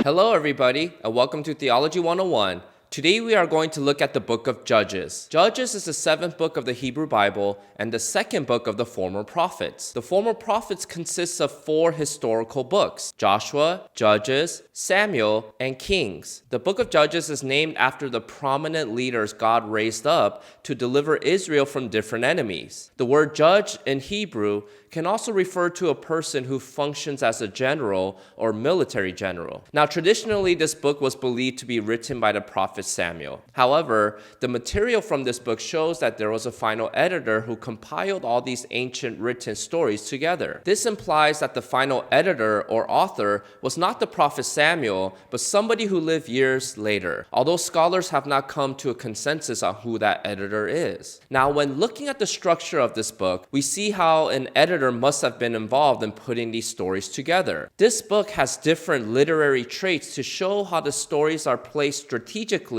Hello, everybody, and welcome to Theology 101. Today we are going to look at the book of Judges. Judges is the seventh book of the Hebrew Bible and the second book of the former prophets. The former prophets consists of four historical books: Joshua, Judges, Samuel, and Kings. The book of Judges is named after the prominent leaders God raised up to deliver Israel from different enemies. The word judge in Hebrew can also refer to a person who functions as a general or military general. Now, traditionally, this book was believed to be written by the prophet Samuel. However, the material from this book shows that there was a final editor who compiled all these ancient written stories together. This implies that the final editor or author was not the prophet Samuel, but somebody who lived years later, although scholars have not come to a consensus on who that editor is. Now, when looking at the structure of this book, we see how an editor must have been involved in putting these stories together. This book has different literary traits to show how the stories are placed strategically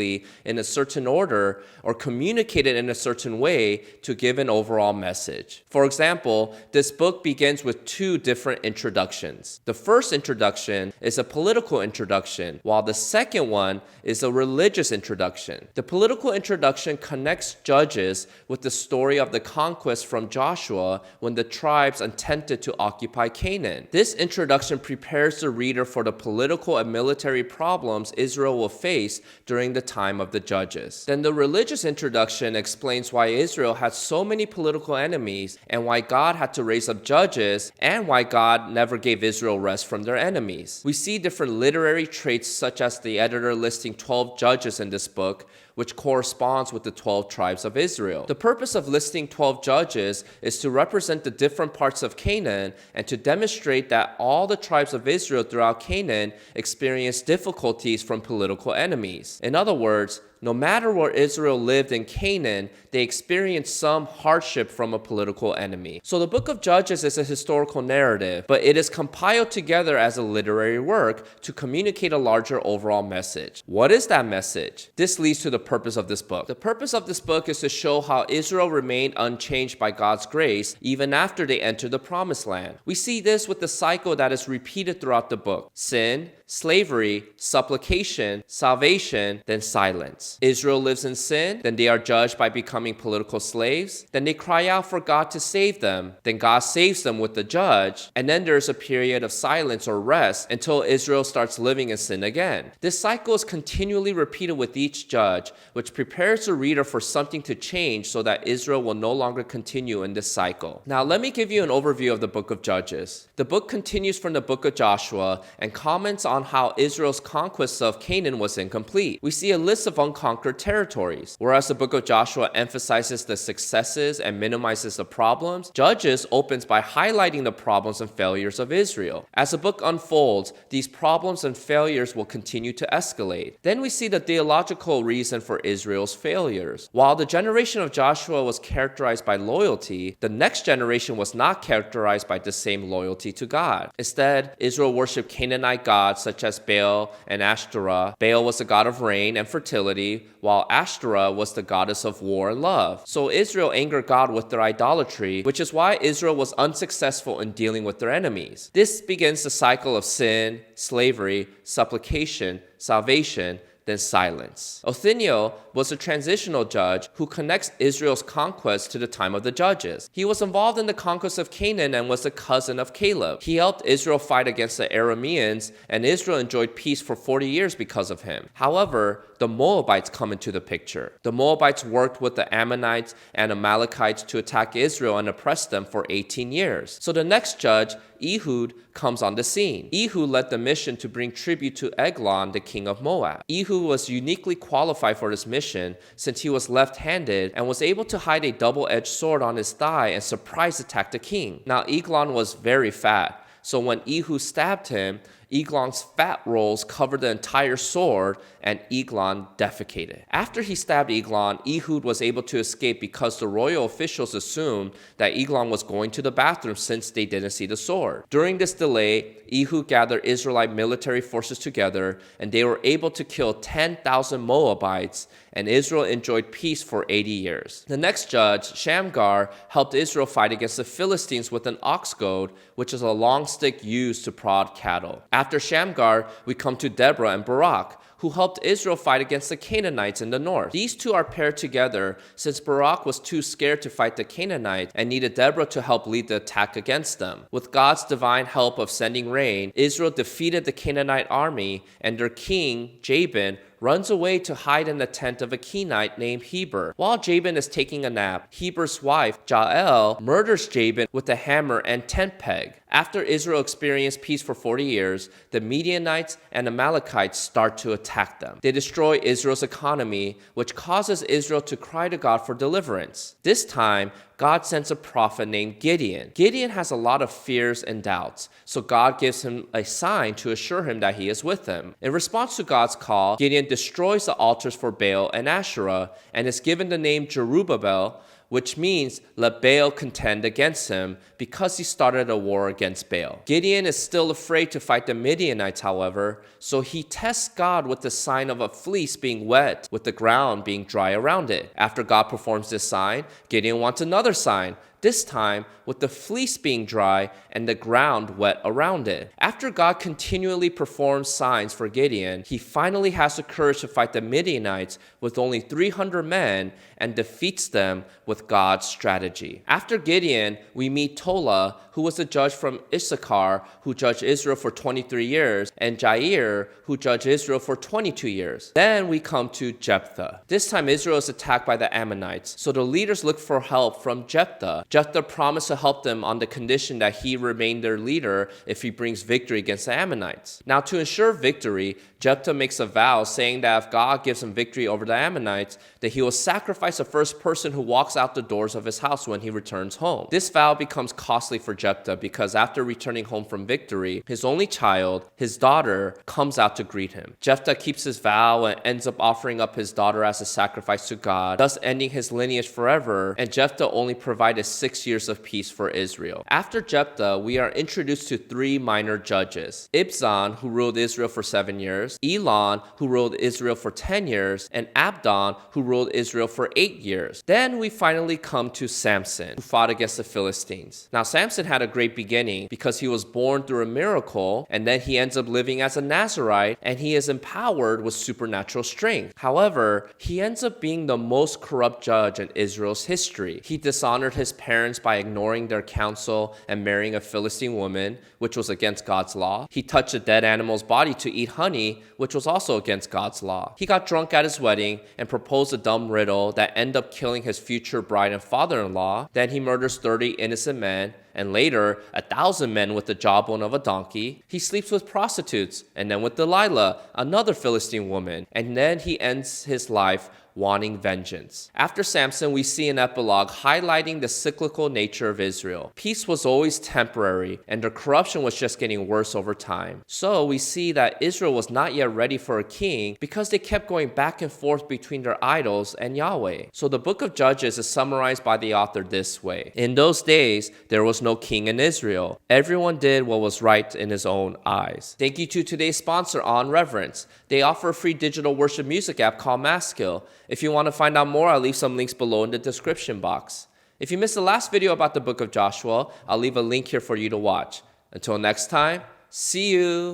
in a certain order or communicated in a certain way to give an overall message. For example, this book begins with two different introductions. The first introduction is a political introduction, while the second one is a religious introduction. The political introduction connects Judges with the story of the conquest from Joshua when the tribes attempted to occupy Canaan. This introduction prepares the reader for the political and military problems Israel will face during the time of the Judges. Then the religious introduction explains why Israel had so many political enemies and why God had to raise up judges and why God never gave Israel rest from their enemies. We see different literary traits such as the editor listing 12 judges in this book, which corresponds with the 12 tribes of Israel. The purpose of listing 12 judges is to represent the different parts of Canaan and to demonstrate that all the tribes of Israel throughout Canaan experienced difficulties from political enemies. In other words, no matter where Israel lived in Canaan, they experienced some hardship from a political enemy. So the book of Judges is a historical narrative, but it is compiled together as a literary work to communicate a larger overall message. What is that message? This leads to the purpose of this book. The purpose of this book is to show how Israel remained unchanged by God's grace even after they entered the promised land. We see this with the cycle that is repeated throughout the book: sin, slavery, supplication, salvation, then silence. Israel lives in sin, then they are judged by becoming political slaves, then they cry out for God to save them, then God saves them with the judge, and then there's a period of silence or rest until Israel starts living in sin again. This cycle is continually repeated with each judge, which prepares the reader for something to change so that Israel will no longer continue in this cycle. Now let me give you an overview of the book of Judges. The book continues from the book of Joshua and comments on how Israel's conquest of Canaan was incomplete. We see a list of unconquered territories. Whereas the book of Joshua emphasizes the successes and minimizes the problems, Judges opens by highlighting the problems and failures of Israel. As the book unfolds, these problems and failures will continue to escalate. Then we see the theological reason for Israel's failures. While the generation of Joshua was characterized by loyalty, the next generation was not characterized by the same loyalty to God. Instead, Israel worshiped Canaanite gods such as Baal and Ashtoreth. Baal was the god of rain and fertility, while Ashtoreth was the goddess of war and love. So Israel angered God with their idolatry, which is why Israel was unsuccessful in dealing with their enemies. This begins the cycle of sin, slavery, supplication, salvation, then silence. Othniel was a transitional judge who connects Israel's conquest to the time of the Judges. He was involved in the conquest of Canaan and was a cousin of Caleb. He helped Israel fight against the Arameans, and Israel enjoyed peace for 40 years because of him. However, the Moabites come into the picture. The Moabites worked with the Ammonites and Amalekites to attack Israel and oppress them for 18 years. So the next judge, Ehud, comes on the scene. Ehud led the mission to bring tribute to Eglon, the king of Moab. Ehud was uniquely qualified for this mission since he was left-handed and was able to hide a double-edged sword on his thigh and surprise attack the king. Now, Eglon was very fat, so when Ehud stabbed him, Eglon's fat rolls covered the entire sword, and Eglon defecated. After he stabbed Eglon, Ehud was able to escape because the royal officials assumed that Eglon was going to the bathroom since they didn't see the sword. During this delay, Ehud gathered Israelite military forces together, and they were able to kill 10,000 Moabites, and Israel enjoyed peace for 80 years. The next judge, Shamgar, helped Israel fight against the Philistines with an ox goad, which is a long stick used to prod cattle. After Shamgar, we come to Deborah and Barak, who helped Israel fight against the Canaanites in the north. These two are paired together since Barak was too scared to fight the Canaanites and needed Deborah to help lead the attack against them. With God's divine help of sending rain, Israel defeated the Canaanite army, and their king, Jabin, runs away to hide in the tent of a Kenite named Heber. While Jabin is taking a nap, Heber's wife, Jael, murders Jabin with a hammer and tent peg. After Israel experienced peace for 40 years, the Midianites and Amalekites start to attack them. They destroy Israel's economy, which causes Israel to cry to God for deliverance. This time, God sends a prophet named Gideon. Gideon has a lot of fears and doubts, so God gives him a sign to assure him that he is with him. In response to God's call, Gideon destroys the altars for Baal and Asherah and is given the name Jerubbaal, which means let Baal contend against him, because he started a war against Baal. Gideon is still afraid to fight the Midianites, however, so he tests God with the sign of a fleece being wet, with the ground being dry around it. After God performs this sign, Gideon wants another sign, this time with the fleece being dry and the ground wet around it. After God continually performs signs for Gideon, he finally has the courage to fight the Midianites with only 300 men and defeats them with God's strategy. After Gideon, we meet Tola, who was a judge from Issachar, who judged Israel for 23 years, and Jair, who judged Israel for 22 years. Then we come to Jephthah. This time Israel is attacked by the Ammonites, so the leaders look for help from Jephthah. Jephthah promised to help them on the condition that he remain their leader if he brings victory against the Ammonites. Now, to ensure victory, Jephthah makes a vow saying that if God gives him victory over the Ammonites, that he will sacrifice the first person who walks out the doors of his house when he returns home. This vow becomes costly for Jephthah because after returning home from victory, his only child, his daughter, comes out to greet him. Jephthah keeps his vow and ends up offering up his daughter as a sacrifice to God, thus ending his lineage forever, and Jephthah only provided 6 years of peace for Israel. After Jephthah, we are introduced to 3 minor judges: Ibzan, who ruled Israel for 7 years, Elon, who ruled Israel for 10 years, and Abdon, who ruled Israel for 8 years. Then we finally come to Samson, who fought against the Philistines. Now, Samson had a great beginning because he was born through a miracle, and then he ends up living as a Nazirite, and he is empowered with supernatural strength. However, he ends up being the most corrupt judge in Israel's history. He dishonored his parents by ignoring their counsel and marrying a Philistine woman, which was against God's law. He touched a dead animal's body to eat honey, which was also against God's law. He got drunk at his wedding and proposed a dumb riddle that ended up killing his future bride and father-in-law. Then he murders 30 innocent men, and later 1,000 men with the jawbone of a donkey. He sleeps with prostitutes, and then with Delilah, another Philistine woman, and then he ends his life wanting vengeance. After Samson, we see an epilogue highlighting the cyclical nature of Israel. Peace was always temporary, and their corruption was just getting worse over time. So we see that Israel was not yet ready for a king because they kept going back and forth between their idols and Yahweh. So the book of Judges is summarized by the author this way: in those days, there was no king in Israel. Everyone did what was right in his own eyes. Thank you to today's sponsor, On Reverence. They offer a free digital worship music app called Maskill. If you want to find out more, I'll leave some links below in the description box. If you missed the last video about the book of Joshua, I'll leave a link here for you to watch. Until next time, see you!